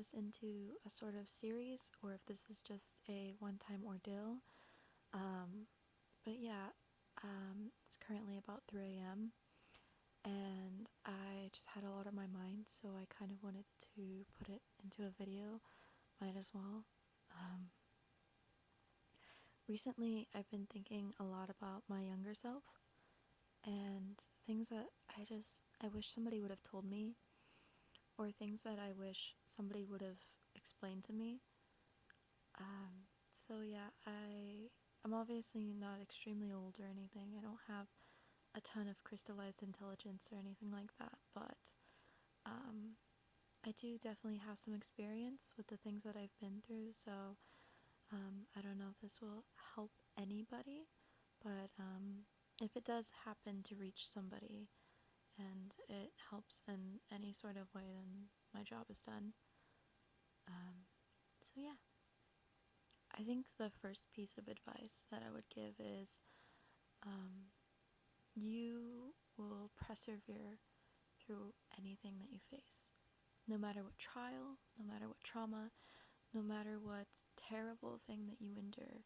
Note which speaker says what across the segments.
Speaker 1: this into a sort of series or if this is just a one-time ordeal. But yeah, it's currently about 3 a.m. and I just had a lot on my mind, so I kind of wanted to put it into a video. Might as well. Recently, I've been thinking a lot about my younger self and things that I wish somebody would have told me, or things that I wish somebody would have explained to me. So yeah, I'm obviously not extremely old or anything. I don't have a ton of crystallized intelligence or anything like that, but I do definitely have some experience with the things that I've been through, so I don't know if this will help anybody, but if it does happen to reach somebody and it helps in any sort of way, then my job is done. So yeah, I think the first piece of advice that I would give is you will persevere through anything that you face. No matter what trial, no matter what trauma, no matter what terrible thing that you endure,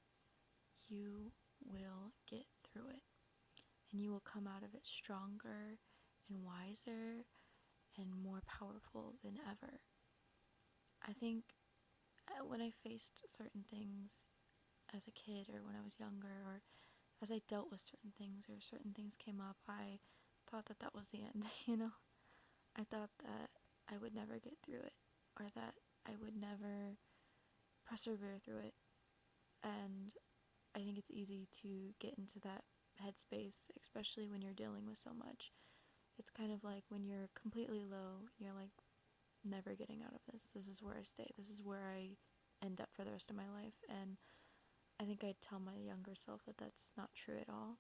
Speaker 1: you will get through it. And you will come out of it stronger and wiser and more powerful than ever. I think when I faced certain things as a kid or when I was younger, or as I dealt with certain things or certain things came up, I thought that that was the end, you know? I thought that I would never get through it, or that I would never persevere through it. And I think it's easy to get into that headspace, especially when you're dealing with so much. It's kind of like when you're completely low, you're like, never getting out of this. This is where I stay. This is where I end up for the rest of my life. And I think I'd tell my younger self that that's not true at all.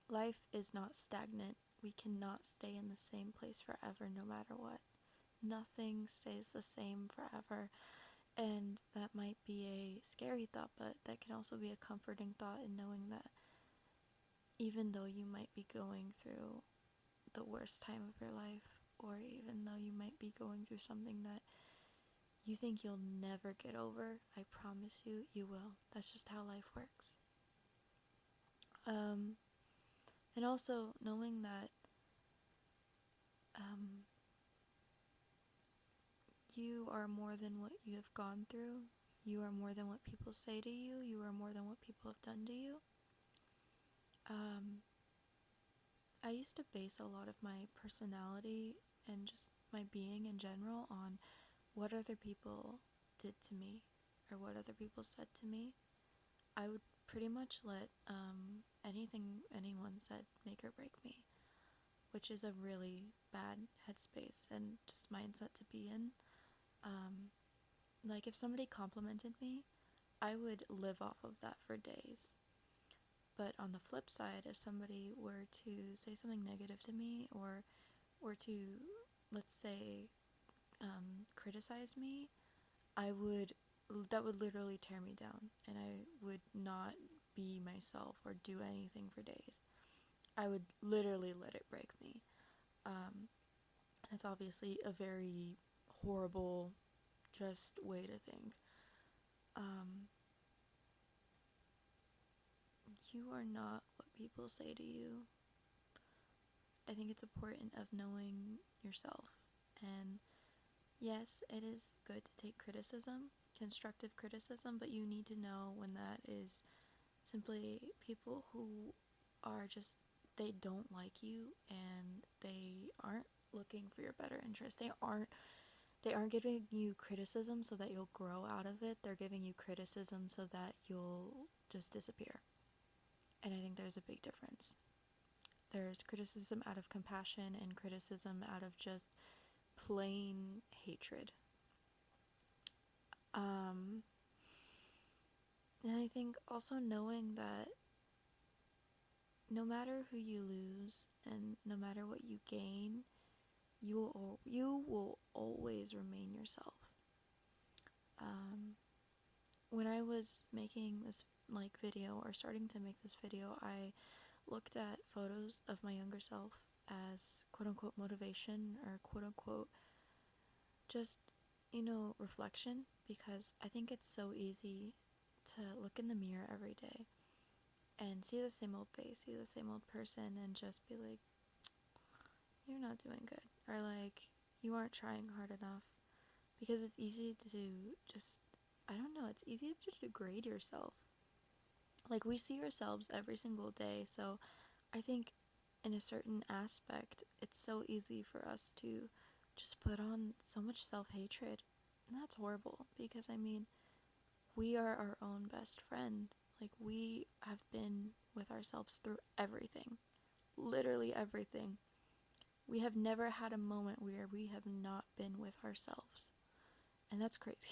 Speaker 1: Life is not stagnant. We cannot stay in the same place forever, no matter what. Nothing stays the same forever. And that might be a scary thought, but that can also be a comforting thought in knowing that even though you might be going through the worst time of your life, or even though you might be going through something that you think you'll never get over, I promise you, you will. That's just how life works. And also knowing that you are more than what you have gone through. You are more than what people say to you. You are more than what people have done to you. I used to base a lot of my personality and just my being in general on what other people did to me or what other people said to me. I would pretty much let anything anyone said make or break me, which is a really bad headspace and just mindset to be in. Like if somebody complimented me, I would live off of that for days. But on the flip side, if somebody were to say something negative to me or to, let's say, criticize me, that would literally tear me down, and I would not be myself or do anything for days. I would literally let it break me. That's obviously a very horrible, just way to think. You are not what people say to you. I think it's important of knowing yourself. And yes, it is good to take criticism, constructive criticism, but you need to know when that is simply people who are just, they don't like you and they aren't looking for your better interest. They aren't giving you criticism so that you'll grow out of it. They're giving you criticism so that you'll just disappear. And I think there's a big difference. There's criticism out of compassion and criticism out of just plain hatred. And I think also knowing that no matter who you lose and no matter what you gain, you will always remain yourself. When I was making this video or starting to make this video, I looked at photos of my younger self as quote unquote motivation or quote unquote just reflection, because I think it's so easy to look in the mirror every day and see the same old face, see the same old person, and just be like, you're not doing good. Or like, you aren't trying hard enough. Because it's easy to just, I don't know, it's easy to degrade yourself. Like, we see ourselves every single day, so I think in a certain aspect, it's so easy for us to just put on so much self-hatred. And that's horrible, because I mean, we are our own best friend. Like, we have been with ourselves through everything. Literally everything. We have never had a moment where we have not been with ourselves. And that's crazy.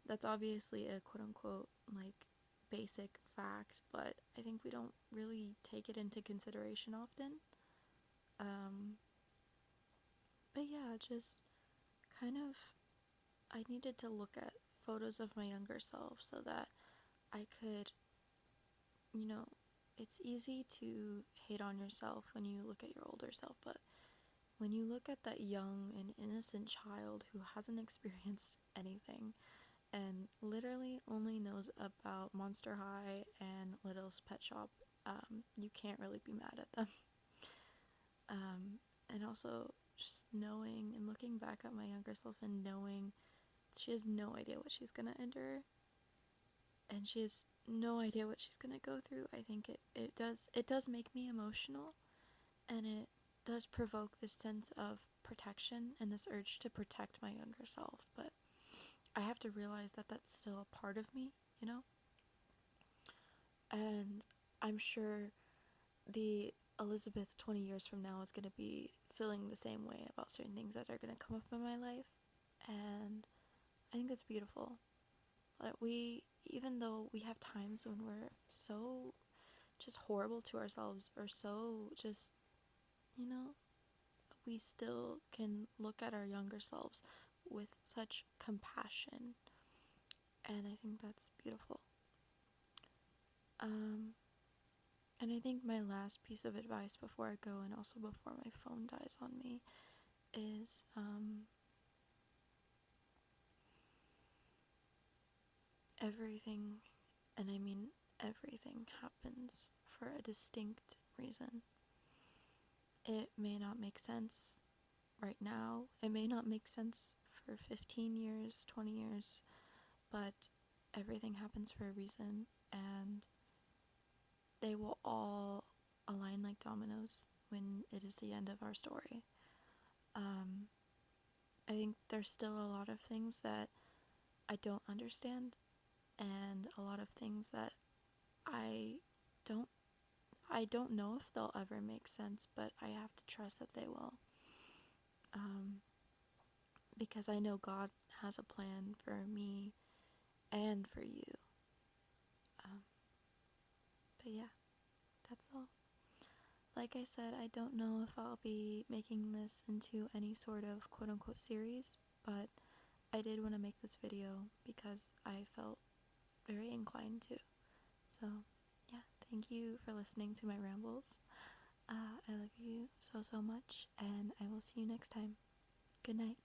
Speaker 1: That's obviously a quote unquote like basic fact, but I think we don't really take it into consideration often. Um, but yeah, just kind of, I needed to look at photos of my younger self so that I could, you know, it's easy to hate on yourself when you look at your older self, but when you look at that young and innocent child who hasn't experienced anything and literally only knows about Monster High and Littlest Pet Shop, you can't really be mad at them. And also just knowing and looking back at my younger self and knowing she has no idea what she's gonna endure, and she has no idea what she's gonna go through. I think it does make me emotional, and it does provoke this sense of protection and this urge to protect my younger self, but I have to realize that that's still a part of me, you know? And I'm sure the Elizabeth 20 years from now is going to be feeling the same way about certain things that are going to come up in my life. And I think that's beautiful. That even though we have times when we're so just horrible to ourselves or so just, you know, we still can look at our younger selves with such compassion. And I think that's beautiful. And I think my last piece of advice before I go, and also before my phone dies on me, is everything, and I mean everything, happens for a distinct reason. It may not make sense right now, it may not make sense for 15 years, 20 years, but everything happens for a reason, and they will all align like dominoes when it is the end of our story. I think there's still a lot of things that I don't understand, and a lot of things that I don't I don't know if they'll ever make sense, but I have to trust that they will. Because I know God has a plan for me and for you. But yeah, that's all. Like I said, I don't know if I'll be making this into any sort of quote unquote series, but I did want to make this video because I felt very inclined to. So, yeah, thank you for listening to my rambles. I love you so, so much, and I will see you next time. Good night.